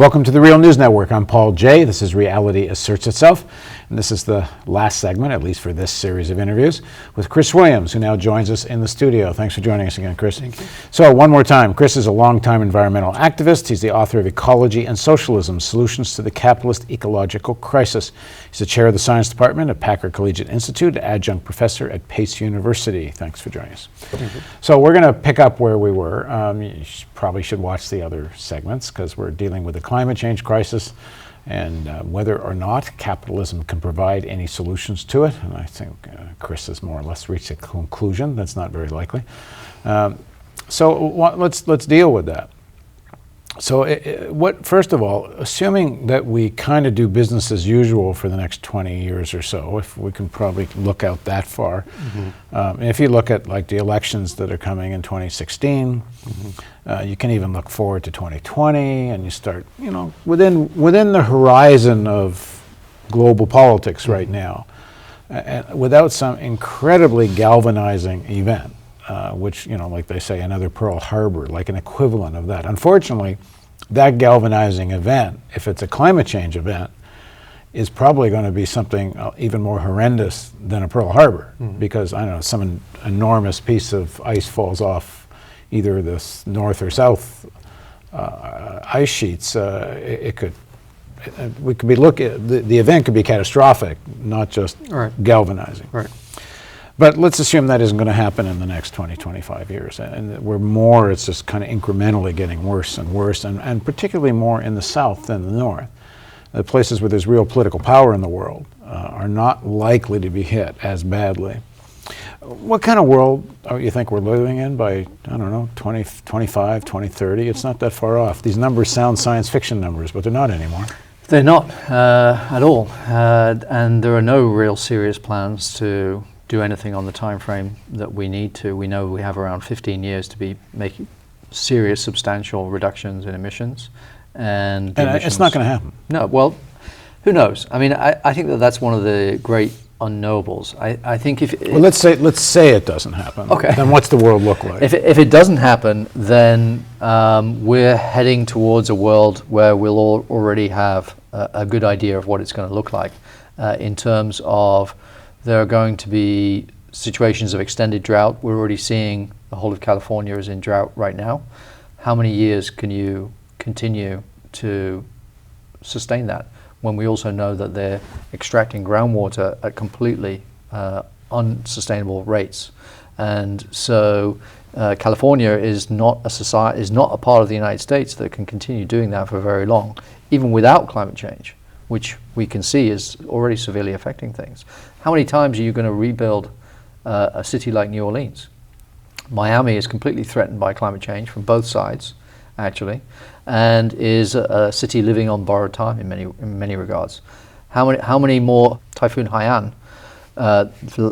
Welcome to the Real News Network. I'm Paul Jay. This is Reality Asserts Itself. And this is the last segment, at least for this series of interviews, with Chris Williams, who now joins us in the studio. Thanks for joining us again, Chris. Thank you. So one more time, Chris is a longtime environmental activist. He's the author of Ecology and Socialism, Solutions to the Capitalist Ecological Crisis. He's the chair of the science department at Packard Collegiate Institute, adjunct professor at Pace University. Thanks for joining us. Thank you. So we're going to pick up where we were. You probably should watch the other segments because we're dealing with the climate change crisis and whether or not capitalism can provide any solutions to it. And I think Chris has more or less reached a conclusion. That's not very likely. So let's deal with that. So first of all, assuming that we kind of do business as usual for the next 20 years or so, if we can probably look out that far. And if you look at like the elections that are coming in 2016, you can even look forward to 2020, and you start, within the horizon of global politics right now, without some incredibly galvanizing event. Which, like they say, another Pearl Harbor, like an equivalent of that. Unfortunately, that galvanizing event, if it's a climate change event, is probably going to be something even more horrendous than a Pearl Harbor, because, I don't know, some enormous piece of ice falls off either the north or south ice sheets. The event could be catastrophic, not just galvanizing. Right. But let's assume that isn't going to happen in the next 20, 25 years. And it's just kind of incrementally getting worse and worse, and particularly more in the South than the North. The places where there's real political power in the world are not likely to be hit as badly. What kind of world do you think we're living in by, 2025, 2030? It's not that far off. These numbers sound science fiction numbers, but they're not anymore. They're not at all. And there are no real serious plans to do anything on the time frame that we need to. We know we have around 15 years to be making serious, substantial reductions in emissions. And it's not going to happen. No, well, who knows? I mean, I think that's one of the great unknowables. I think let's say it doesn't happen. Okay. Then what's the world look like? If it doesn't happen, then we're heading towards a world where we'll already have a good idea of what it's going to look like in terms of there are going to be situations of extended drought. We're already seeing the whole of California is in drought right now. How many years can you continue to sustain that when we also know that they're extracting groundwater at completely unsustainable rates? And so California is not a part of the United States that can continue doing that for very long, even without climate change, which we can see is already severely affecting things. How many times are you going to rebuild a city like New Orleans? Miami is completely threatened by climate change from both sides, actually, and is a city living on borrowed time in many regards. How many more Typhoon Haiyan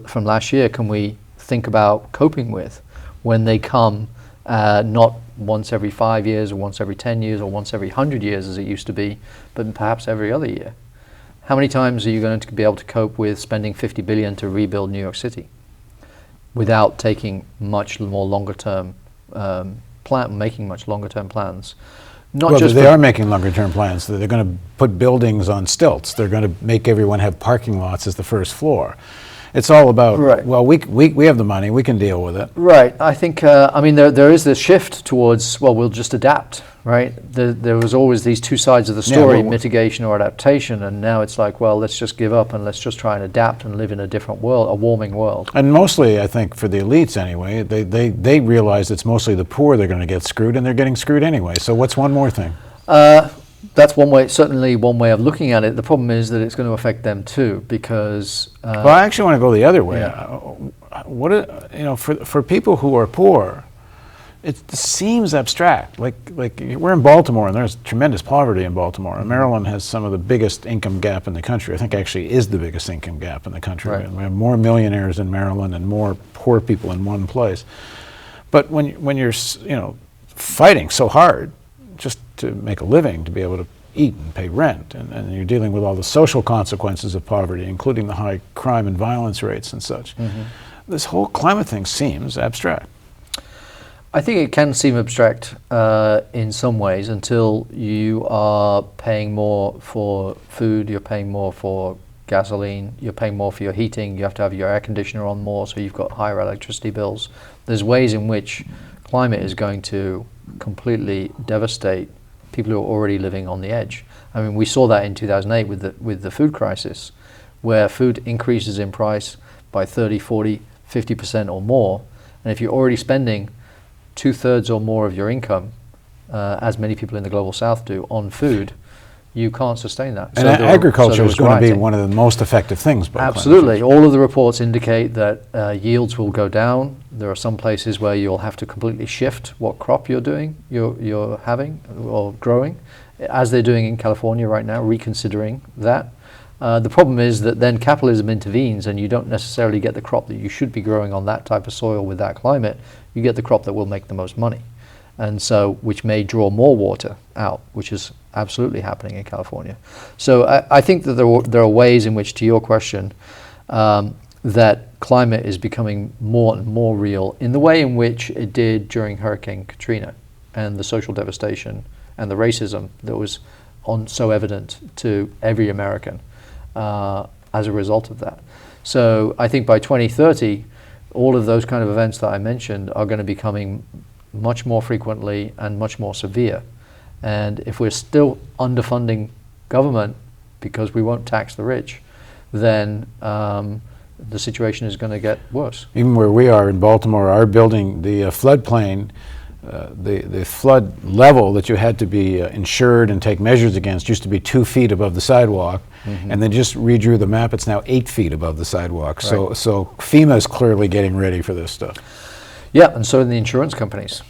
from last year can we think about coping with when they come not once every 5 years or once every 10 years or once every 100 years as it used to be, but perhaps every other year? How many times are you going to be able to cope with spending $50 billion to rebuild New York City without taking much more longer-term making much longer-term plans? They are making longer-term plans. They're going to put buildings on stilts. They're going to make everyone have parking lots as the first floor. It's all about, well, we have the money, we can deal with it. Right. I think, there is this shift towards, well, we'll just adapt, right? There was always these two sides of the story, mitigation or adaptation, and now it's like, well, let's just give up and let's just try and adapt and live in a different world, a warming world. And mostly, I think, for the elites anyway, they realize it's mostly the poor they're going to get screwed, and they're getting screwed anyway. So what's one more thing? That's certainly one way of looking at it. The problem is that it's going to affect them too, because. Well, I actually want to go the other way. For people who are poor, it seems abstract. Like we're in Baltimore, and there's tremendous poverty in Baltimore. And Maryland has some of the biggest income gap in the country. I think actually is the biggest income gap in the country. Right. We have more millionaires in Maryland and more poor people in one place. But when you're fighting so hard just to make a living, to be able to eat and pay rent, and you're dealing with all the social consequences of poverty, including the high crime and violence rates and such. This whole climate thing seems abstract. I think it can seem abstract in some ways until you are paying more for food, you're paying more for gasoline, you're paying more for your heating, you have to have your air conditioner on more, so you've got higher electricity bills. There's ways in which climate is going to completely devastate people who are already living on the edge. I mean, we saw that in 2008 with the food crisis, where food increases in price by 30, 40, 50% or more. And if you're already spending 2/3 or more of your income, as many people in the global south do, on food, you can't sustain that. And agriculture is going to be one of the most effective things. Absolutely. All of the reports indicate that yields will go down. There are some places where you'll have to completely shift what crop you're having or growing, as they're doing in California right now, reconsidering that. The problem is that then capitalism intervenes and you don't necessarily get the crop that you should be growing on that type of soil with that climate. You get the crop that will make the most money, and so which may draw more water out, which is absolutely happening in California. So I think that there are ways in which, to your question, that climate is becoming more and more real in the way in which it did during Hurricane Katrina and the social devastation and the racism that was so evident to every American as a result of that. So I think by 2030, all of those kind of events that I mentioned are going to be coming much more frequently and much more severe. And if we're still underfunding government because we won't tax the rich, then the situation is going to get worse. Even where we are in Baltimore, our building, the floodplain, the flood level that you had to be insured and take measures against used to be 2 feet above the sidewalk, and they just redrew the map. It's now 8 feet above the sidewalk. Right. So FEMA is clearly getting ready for this stuff. Yeah, and so are the insurance companies.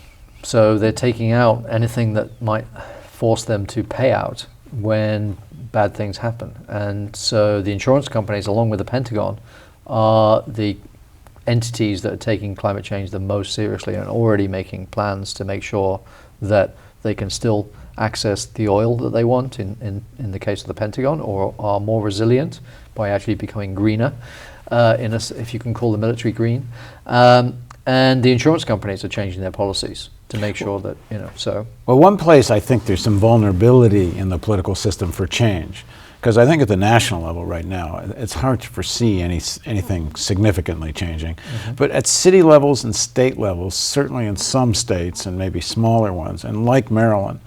So they're taking out anything that might force them to pay out when bad things happen. And so the insurance companies, along with the Pentagon, are the entities that are taking climate change the most seriously and already making plans to make sure that they can still access the oil that they want in the case of the Pentagon, or are more resilient by actually becoming greener, if you can call the military green. And the insurance companies are changing their policies to make sure that, so. Well, one place I think there's some vulnerability in the political system for change, because I think at the national level right now, it's hard to foresee anything significantly changing. But at city levels and state levels, certainly in some states and maybe smaller ones, and like Maryland,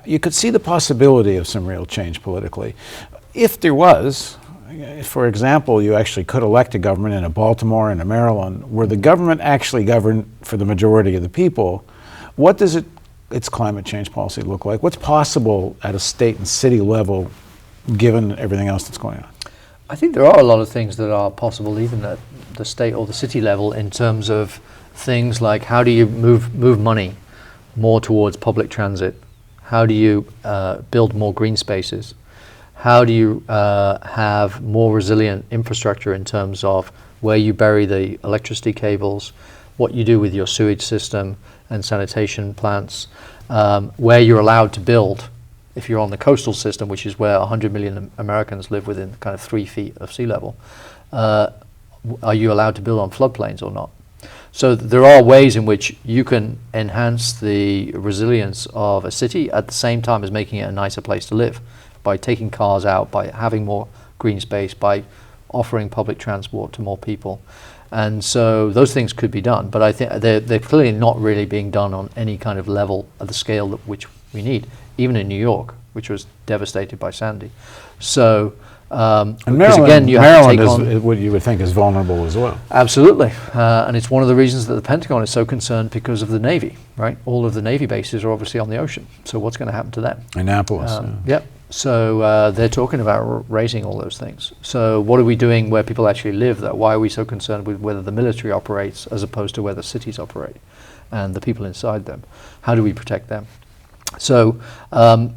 you could see the possibility of some real change politically. If there was, for example, you actually could elect a government in a Baltimore and a Maryland where the government actually governed for the majority of the people, what does its climate change policy look like? What's possible at a state and city level given everything else that's going on? I think there are a lot of things that are possible even at the state or the city level, in terms of things like how do you move money more towards public transit? How do you build more green spaces? How do you have more resilient infrastructure in terms of where you bury the electricity cables, what you do with your sewage system and sanitation plants, where you're allowed to build? If you're on the coastal system, which is where 100 million Americans live within kind of 3 feet of sea level, are you allowed to build on floodplains or not? So there are ways in which you can enhance the resilience of a city at the same time as making it a nicer place to live, by taking cars out, by having more green space, by offering public transport to more people. And so those things could be done, but I think they're clearly not really being done on any kind of level at the scale that which we need, even in New York, which was devastated by Sandy. So, and because again, you have to take on what you would think is vulnerable as well. Absolutely, and it's one of the reasons that the Pentagon is so concerned because of the Navy, right? All of the Navy bases are obviously on the ocean, so what's going to happen to them? Annapolis. Yep. So they're talking about raising all those things. So what are we doing where people actually live? Why are we so concerned with whether the military operates as opposed to where the cities operate and the people inside them? How do we protect them? So, I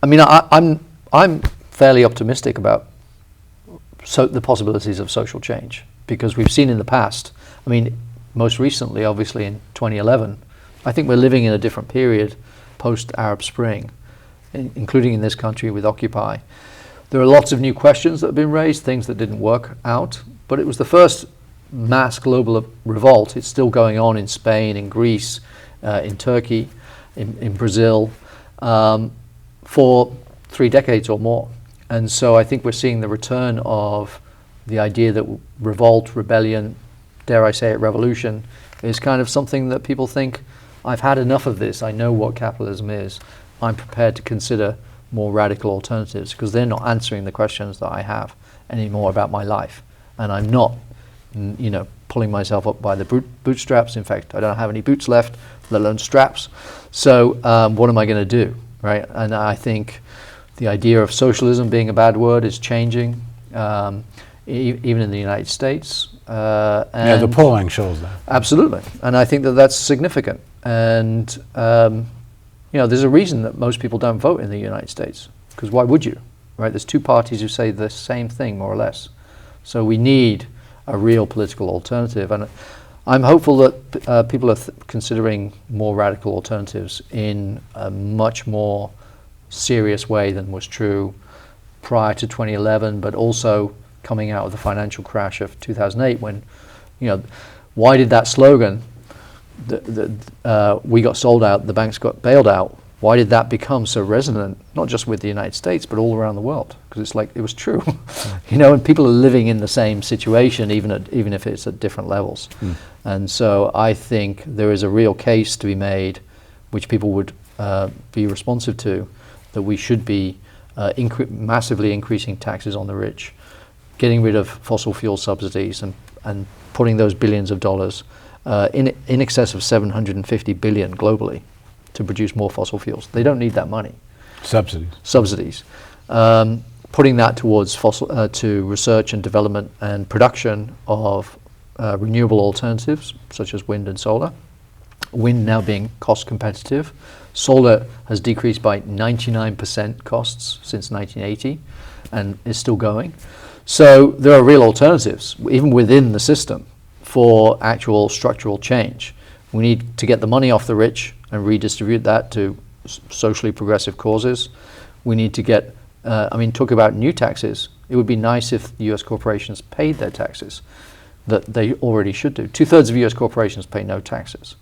mean, I'm fairly optimistic about the possibilities of social change, because we've seen in the past, I mean, most recently, obviously in 2011, I think we're living in a different period post-Arab Spring, including in this country with Occupy. There are lots of new questions that have been raised, things that didn't work out, but it was the first mass global revolt. It's still going on in Spain, in Greece, in Turkey, in Brazil, for 3 decades or more. And so I think we're seeing the return of the idea that revolt, rebellion, dare I say it, revolution, is kind of something that people think, I've had enough of this, I know what capitalism is, I'm prepared to consider more radical alternatives, because they're not answering the questions that I have anymore about my life. And I'm not, pulling myself up by the bootstraps. In fact, I don't have any boots left, let alone straps. So what am I going to do, right? And I think the idea of socialism being a bad word is changing, even in the United States. And the polling shows that. Absolutely. And I think that that's significant. And, there's a reason that most people don't vote in the United States, because why would you, right? There's 2 parties who say the same thing, more or less. So we need a real political alternative. And I'm hopeful that people are considering more radical alternatives in a much more serious way than was true prior to 2011, but also coming out of the financial crash of 2008 when, why did that slogan, we got sold out, the banks got bailed out, why did that become so resonant, not just with the United States, but all around the world? Because it's like, it was true. And people are living in the same situation, even if it's at different levels. And so I think there is a real case to be made, which people would be responsive to, that we should be massively increasing taxes on the rich, getting rid of fossil fuel subsidies and putting those billions of dollars in excess of 750 billion globally to produce more fossil fuels. They don't need that money. Subsidies. Putting that towards to research and development and production of renewable alternatives such as wind and solar. Wind now being cost competitive. Solar has decreased by 99% costs since 1980 and is still going. So there are real alternatives, even within the system, for actual structural change. We need to get the money off the rich and redistribute that to socially progressive causes. We need to get, talk about new taxes. It would be nice if US corporations paid their taxes, that they already should do. 2/3 of US corporations pay no taxes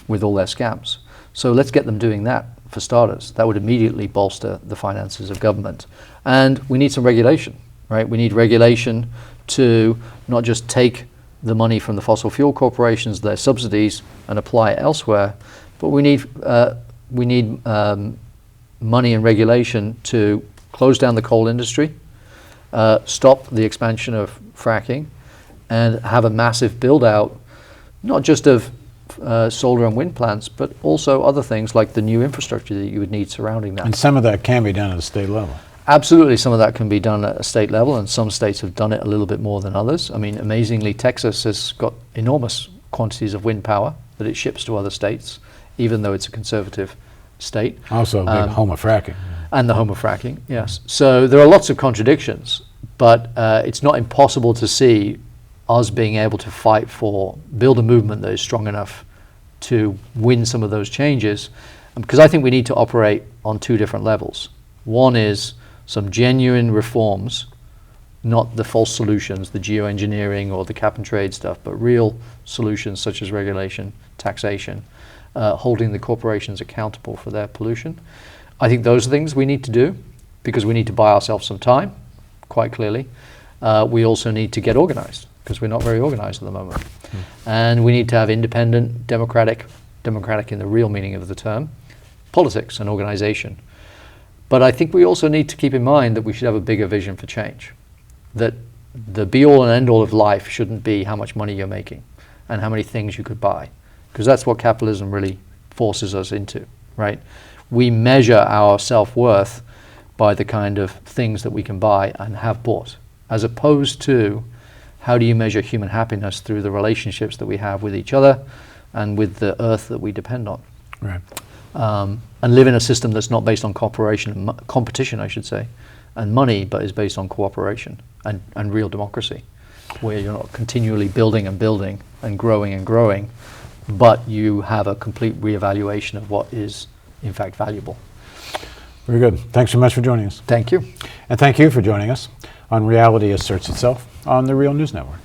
with all their scams. So let's get them doing that for starters. That would immediately bolster the finances of government. And we need some regulation, right? We need regulation to not just take the money from the fossil fuel corporations, their subsidies, and apply it elsewhere, but we need money and regulation to close down the coal industry, stop the expansion of fracking, and have a massive build out, not just of solar and wind plants, but also other things like the new infrastructure that you would need surrounding that. And some of that can be done at a state level. Absolutely, some of that can be done at a state level, and some states have done it a little bit more than others. Amazingly, Texas has got enormous quantities of wind power that it ships to other states, even though it's a conservative state. Also a big home of fracking. And the home of fracking, yes. So there are lots of contradictions, but it's not impossible to see us being able to build a movement that is strong enough to win some of those changes, because I think we need to operate on 2 different levels. One is some genuine reforms, not the false solutions, the geoengineering or the cap and trade stuff, but real solutions such as regulation, taxation, holding the corporations accountable for their pollution. I think those are things we need to do because we need to buy ourselves some time, quite clearly. We also need to get organized because we're not very organized at the moment. And we need to have independent, democratic in the real meaning of the term, politics and organization. But I think we also need to keep in mind that we should have a bigger vision for change. That the be-all and end-all of life shouldn't be how much money you're making and how many things you could buy, because that's what capitalism really forces us into, right? We measure our self-worth by the kind of things that we can buy and have bought, as opposed to how do you measure human happiness through the relationships that we have with each other and with the earth that we depend on. Right. And live in a system that's not based on competition, I should say, and money, but is based on cooperation and real democracy, where you're not continually building and growing, but you have a complete reevaluation of what is in fact valuable. Very good. Thanks so much for joining us. Thank you. And thank you for joining us on Reality Asserts Itself on the Real News Network.